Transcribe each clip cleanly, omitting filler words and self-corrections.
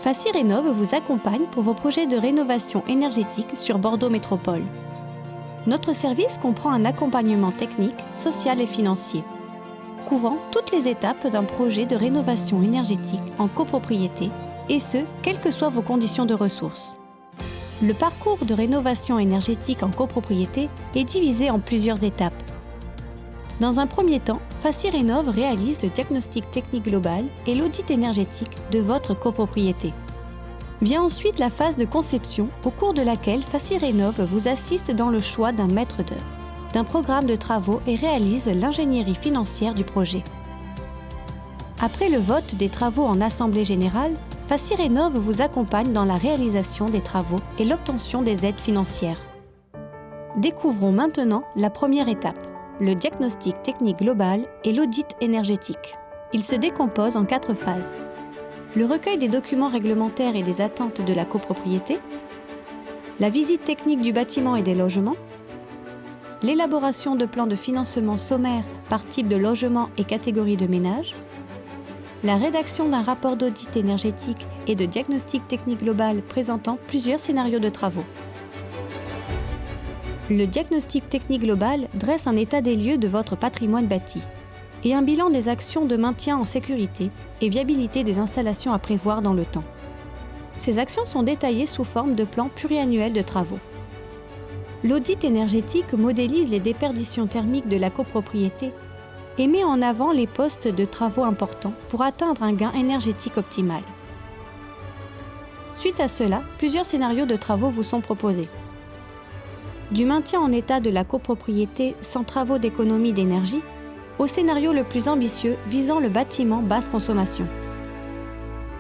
FaciRénov vous accompagne pour vos projets de rénovation énergétique sur Bordeaux Métropole. Notre service comprend un accompagnement technique, social et financier, couvrant toutes les étapes d'un projet de rénovation énergétique en copropriété, et ce, quelles que soient vos conditions de ressources. Le parcours de rénovation énergétique en copropriété est divisé en plusieurs étapes. Dans un premier temps, FaciRénov réalise le diagnostic technique global et l'audit énergétique de votre copropriété. Vient ensuite la phase de conception, au cours de laquelle FaciRénov vous assiste dans le choix d'un maître d'œuvre, d'un programme de travaux et réalise l'ingénierie financière du projet. Après le vote des travaux en assemblée générale, FaciRénov vous accompagne dans la réalisation des travaux et l'obtention des aides financières. Découvrons maintenant la première étape, le diagnostic technique global et l'audit énergétique. Il se décompose en 4 phases. Le recueil des documents réglementaires et des attentes de la copropriété, la visite technique du bâtiment et des logements, l'élaboration de plans de financement sommaires par type de logement et catégorie de ménage, la rédaction d'un rapport d'audit énergétique et de diagnostic technique global présentant plusieurs scénarios de travaux. Le diagnostic technique global dresse un état des lieux de votre patrimoine bâti et un bilan des actions de maintien en sécurité et viabilité des installations à prévoir dans le temps. Ces actions sont détaillées sous forme de plans pluriannuels de travaux. L'audit énergétique modélise les déperditions thermiques de la copropriété et met en avant les postes de travaux importants pour atteindre un gain énergétique optimal. Suite à cela, plusieurs scénarios de travaux vous sont proposés. Du maintien en état de la copropriété sans travaux d'économie d'énergie, au scénario le plus ambitieux visant le bâtiment basse consommation.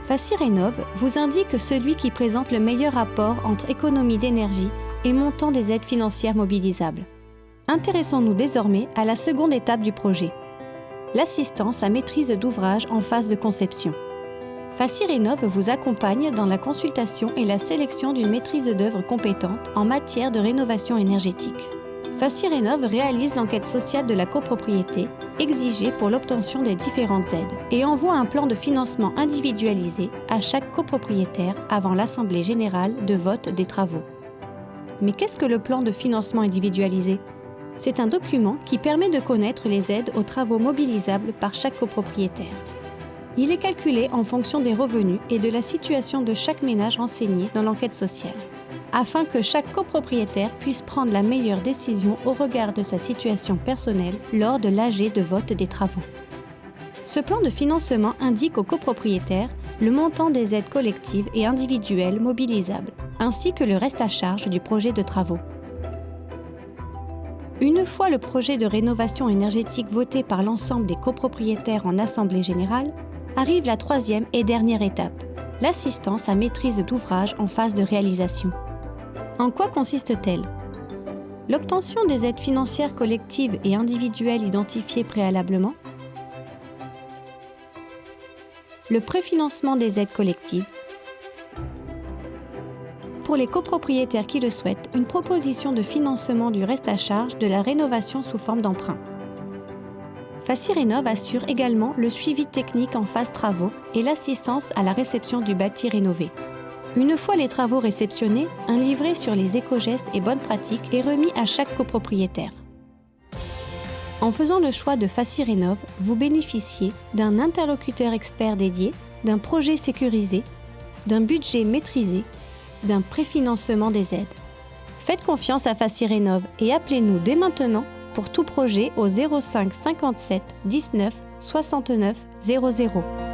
FaciRénov vous indique celui qui présente le meilleur rapport entre économie d'énergie et montant des aides financières mobilisables. Intéressons-nous désormais à la seconde étape du projet, l'assistance à maîtrise d'ouvrage en phase de conception. FaciRénov vous accompagne dans la consultation et la sélection d'une maîtrise d'œuvre compétente en matière de rénovation énergétique. FaciRénov réalise l'enquête sociale de la copropriété exigée pour l'obtention des différentes aides et envoie un plan de financement individualisé à chaque copropriétaire avant l'assemblée générale de vote des travaux. Mais qu'est-ce que le plan de financement individualisé ? C'est un document qui permet de connaître les aides aux travaux mobilisables par chaque copropriétaire. Il est calculé en fonction des revenus et de la situation de chaque ménage renseigné dans l'enquête sociale, afin que chaque copropriétaire puisse prendre la meilleure décision au regard de sa situation personnelle lors de l'AG de vote des travaux. Ce plan de financement indique aux copropriétaires le montant des aides collectives et individuelles mobilisables, ainsi que le reste à charge du projet de travaux. Une fois le projet de rénovation énergétique voté par l'ensemble des copropriétaires en assemblée générale, arrive la troisième et dernière étape, l'assistance à maîtrise d'ouvrage en phase de réalisation. En quoi consiste-t-elle ? L'obtention des aides financières collectives et individuelles identifiées préalablement, le préfinancement des aides collectives, pour les copropriétaires qui le souhaitent, une proposition de financement du reste à charge de la rénovation sous forme d'emprunt. FaciRénov assure également le suivi technique en phase travaux et l'assistance à la réception du bâti rénové. Une fois les travaux réceptionnés, un livret sur les éco-gestes et bonnes pratiques est remis à chaque copropriétaire. En faisant le choix de FaciRénov, vous bénéficiez d'un interlocuteur expert dédié, d'un projet sécurisé, d'un budget maîtrisé, d'un préfinancement des aides. Faites confiance à FaciRénov et appelez-nous dès maintenant pour tout projet au 05 57 19 69 00.